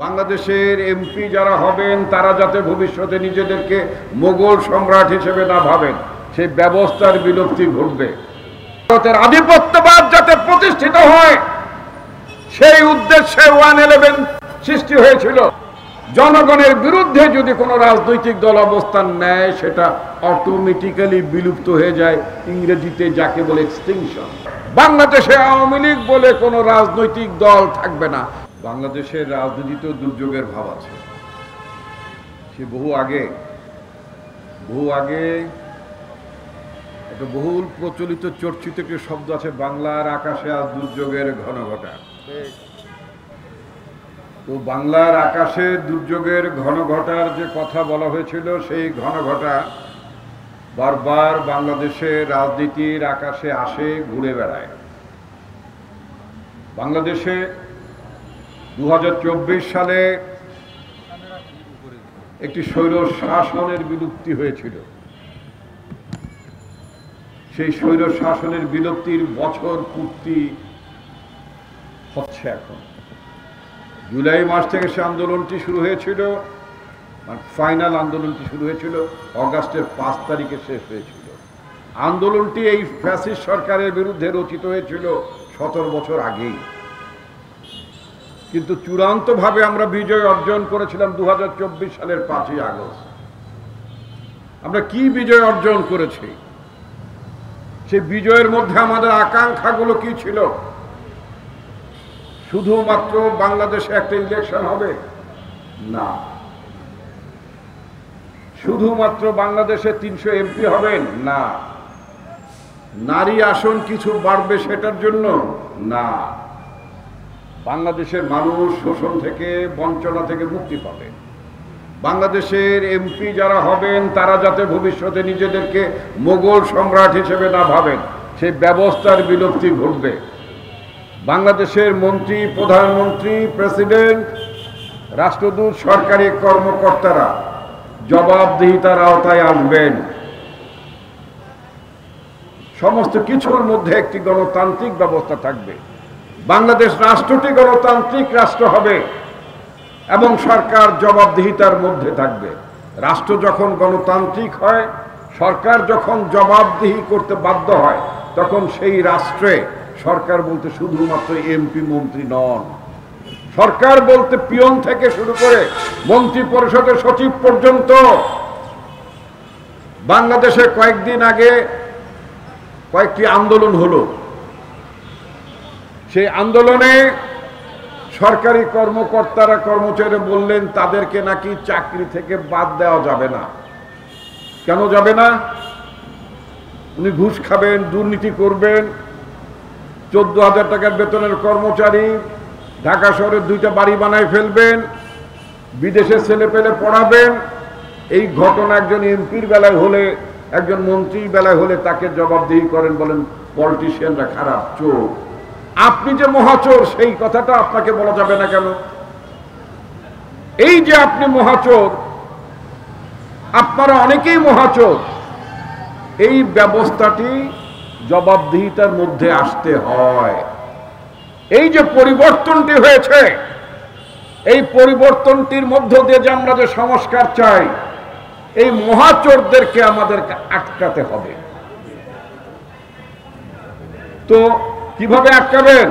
বাংলাদেশের এমপি যারা হবেন তারা যাতে ভবিষ্যতে নিজেদেরকে মোগল সম্রাট হিসেবে না ভাবেন, সেই ব্যবস্থার বিলুপ্তি ঘটবে। ভারতের আধিপত্যবাদ যাতে প্রতিষ্ঠিত হয়, সেই উদ্দেশ্যে 111 সৃষ্টি হয়েছিল। জনগণের বিরুদ্ধে যদি কোনো রাজনৈতিক দল অবস্থান নেয়, সেটা অটোমেটিক্যালি বিলুপ্ত হয়ে যায়, ইংরেজিতে যাকে বলে এক্সটিংশন। বাংলাদেশে আওয়ামী লীগ বলে কোনো রাজনৈতিক দল থাকবে না। বাংলাদেশের রাজনীতিতেও দুর্যোগের ভাব আছে। সে বহু আগে একটা বহুল প্রচলিত চর্চিত একটি শব্দ আছে, বাংলার আকাশে আজ দুর্যোগের ঘন ঘটা। তো বাংলার আকাশে দুর্যোগের ঘন ঘটার যে কথা বলা হয়েছিল, সেই ঘন ঘটা বারবার বাংলাদেশের রাজনীতির আকাশে আসে, ঘুরে বেড়ায়। বাংলাদেশে 2024 সালে একটি স্বৈর শাসনের বিলুপ্তি হয়েছিল। সেই স্বৈর শাসনের বিলুপ্তির বছর পূর্তি হচ্ছে এখন। জুলাই মাস থেকে সে আন্দোলনটি শুরু হয়েছিল, ফাইনাল আন্দোলনটি শুরু হয়েছিল অগাস্টের 5 তারিখে শেষ হয়েছিল। আন্দোলনটি এই ফ্যাসিস্ট সরকারের বিরুদ্ধে রচিত হয়েছিল 17 বছর আগেই, কিন্তু চূড়ান্তভাবে আমরা বিজয় অর্জন করেছিলাম 2024 সালের 5ই আগস্ট। আমরা কি বিজয় অর্জন করেছি? সেই বিজয়ের মধ্যে আমাদের আকাঙ্ক্ষাগুলো কি ছিল? শুধুমাত্র বাংলাদেশে একটা ইলেকশন হবে না, শুধুমাত্র বাংলাদেশে 300 এমপি হবেন না, নারী আসন কিছু বাড়বে সেটার জন্য না, বাংলাদেশের মানুষ শোষণ থেকে, বঞ্চনা থেকে মুক্তি পাবে। বাংলাদেশের এমপি যারা হবেন তারা যাতে ভবিষ্যতে নিজেদেরকে মোগল সম্রাট হিসেবে না ভাবেন, সেই ব্যবস্থার বিলুপ্তি ঘটবে। বাংলাদেশের মন্ত্রী, প্রধানমন্ত্রী, প্রেসিডেন্ট, রাষ্ট্রদূত, সরকারি কর্মকর্তারা জবাবদিহিতার আওতায় আসবেন। সমস্ত কিছুর মধ্যে একটি গণতান্ত্রিক ব্যবস্থা থাকবে। বাংলাদেশ রাষ্ট্রটি গণতান্ত্রিক রাষ্ট্র হবে এবং সরকার জবাবদিহিতার মধ্যে থাকবে। রাষ্ট্র যখন গণতান্ত্রিক হয়, সরকার যখন জবাবদিহি করতে বাধ্য হয়, তখন সেই রাষ্ট্রে সরকার বলতে শুধুমাত্র এমপি মন্ত্রী নন। সরকার বলতে পিয়ন থেকে শুরু করে মন্ত্রী পরিষদের সচিব পর্যন্ত। বাংলাদেশে কয়েকদিন আগে কয়েকটি আন্দোলন হলো। সেই আন্দোলনে সরকারি কর্মকর্তারা, কর্মচারীরা বললেন তাদেরকে নাকি চাকরি থেকে বাদ দেওয়া যাবে না। কেন যাবে না? উনি ঘুষ খাবেন, দুর্নীতি করবেন, 14,000 টাকার বেতনের কর্মচারী, ঢাকা শহরে 2টা বাড়ি বানায় ফেলবেন, বিদেশে ছেলে পেলে পড়াবেন। এই ঘটনা একজন এমপির বেলায় হলে, একজন মন্ত্রীর বেলায় হলে তাকে জবাবদিহি করেন, বলেন পলিটিশিয়ানরা খারাপ, চোর। আপনি যে মহাচোর, সেই কথাটা আপনাকে বলা যাবে না কেন? এই যে আপনি মহাচোর, আপনারা অনেকেই মহাচোর, এই ব্যবস্থাটি জবাবদিহিতার মধ্যে আসতে হয়। এই যে পরিবর্তনটি হয়েছে, এই পরিবর্তনটির মধ্য দিয়ে যে আমরা যে সংস্কার চাই, এই মহাচোরদেরকে আমাদেরকে আটকাতে হবে। তো কিভাবে আটকাবেন?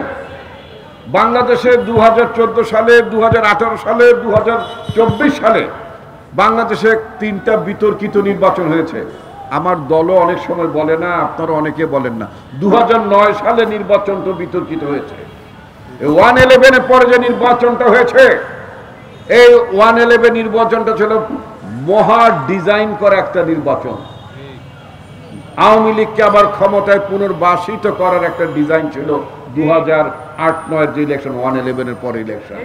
বাংলাদেশে 2014 সালে, 2018 সালে, 2024 সালে বাংলাদেশে 3টা বিতর্কিত নির্বাচন হয়েছে। আমার দলও অনেক সময় বলে না, আপনারা অনেকে বলেন না। 2009 সালে নির্বাচনটা বিতর্কিত হয়েছে। 111 এর পরে যে নির্বাচনটা হয়েছে, এই 111 নির্বাচনটা ছিল মহা ডিজাইন করা একটা নির্বাচন। আওয়ামী লীগকে আবার ক্ষমতায় পুনর্বাসিত করার একটা ডিজাইন ছিল 2008-9 যে ইলেকশন, 111 এর পরে ইলেকশন।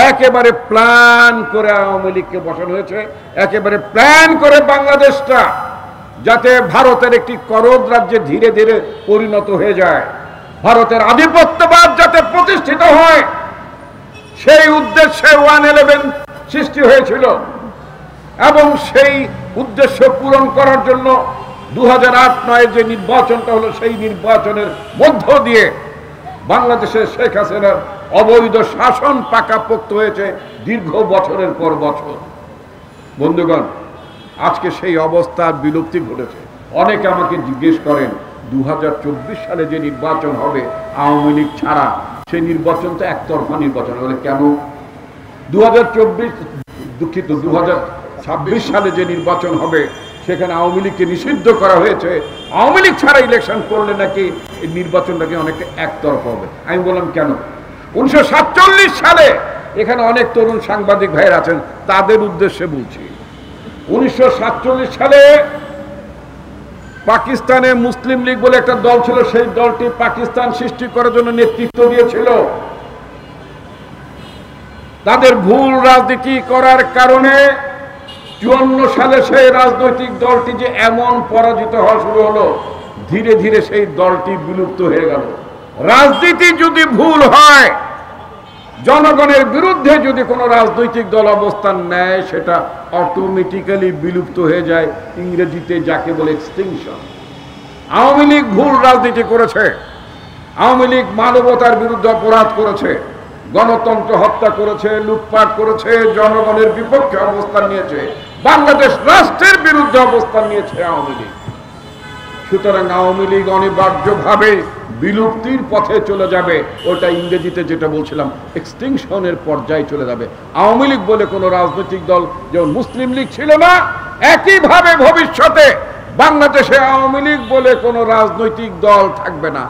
একেবারে প্ল্যান করে আওয়ামী লীগকে বসানো হয়েছে, একেবারে প্ল্যান করে বাংলাদেশটা যাতে ভারতের একটি করদ রাজ্যে ধীরে ধীরে পরিণত হয়ে যায়, ভারতের আধিপত্যবাদ যাতে প্রতিষ্ঠিত হয়, সেই উদ্দেশ্যে 111 সৃষ্টি হয়েছিল। এবং সেই উদ্দেশ্য পূরণ করার জন্য 2008-9 যে নির্বাচনটা হলো, সেই নির্বাচনের মধ্য দিয়ে বাংলাদেশের শেখ হাসিনার অবৈধ শাসন পাকাপোক্ত হয়েছে, দীর্ঘ বছরের পর বছর। বন্ধুগণ, আজকে সেই অবস্থার বিলুপ্তি ঘটেছে। অনেকে আমাকে জিজ্ঞেস করেন 2024 সালে যে নির্বাচন হবে আওয়ামী লীগ ছাড়া, সেই নির্বাচন তো একতরফা নির্বাচন। বলে কেন? 2026 সালে যে নির্বাচন হবে সেখানে আওয়ামী লীগকে নিষিদ্ধ করা হয়েছে, আওয়ামী লীগ ছাড়া ইলেকশন করলে নাকি এই নির্বাচনটাকে অনেকটা একতরফা হবে। আমি বললাম কেন? 1947 সালে, এখানে অনেক তরুণ সাংবাদিক ভাইয়ের আছেন, তাদের উদ্দেশ্যে বলছি, 1947 সালে পাকিস্তানে মুসলিম লীগ বলে একটা দল ছিল, সেই দলটি পাকিস্তান সৃষ্টি করার জন্য নেতৃত্ব দিয়েছিল। তাদের ভুল রাজনীতি করার কারণে 54 সালে সেই রাজনৈতিক দলটি যে এমন পরাজিত হওয়া শুরু হলো, ধীরে ধীরে সেই দলটি বিলুপ্ত হয়ে গেল। রাজনীতি যদি ভুল হয়, জনগণের বিরুদ্ধে যদি কোনো রাজনৈতিক দল অবস্থান নেয়, সেটা অটোমেটিক্যালি বিলুপ্ত হয়ে যায়, ইংরেজিতে যাকে বলে এক্সটিংশন। আওয়ামী লীগ ভুল রাজনীতি করেছে, আওয়ামী লীগ মানবতার বিরুদ্ধে অপরাধ করেছে, গণতন্ত্র হত্যা করেছে, লুটপাট করেছে, জনগণের বিপক্ষে অবস্থান নিয়েছে, বাংলাদেশ রাষ্ট্রের বিরুদ্ধে অবস্থান নিয়েছে আওয়ামী লীগ। সুতরাং আওয়ামী লীগ অনিবার্যভাবে বিলুপ্তির পথে চলে যাবে। ওটা ইংরেজিতে যেটা বলছিলাম এক্সটিংশনের পর্যায়ে চলে যাবে। আওয়ামী লীগ বলে কোনো রাজনৈতিক দল যেমন মুসলিম লীগ ছিল না, একইভাবে ভবিষ্যতে বাংলাদেশে আওয়ামী লীগ বলে কোনো রাজনৈতিক দল থাকবে না।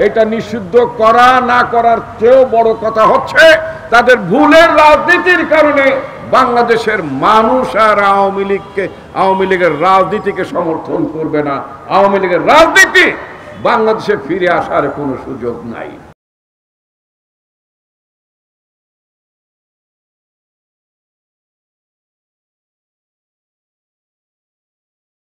এটা নিষিদ্ধ করা না করার চেয়েও বড় কথা হচ্ছে তাদের ভুলের রাজনীতির কারণে বাংলাদেশের মানুষ আর আওয়ামী লীগের রাজনীতিকে সমর্থন করবে না। আওয়ামী লীগের রাজনীতি বাংলাদেশে ফিরে আসার কোনো সুযোগ নাই।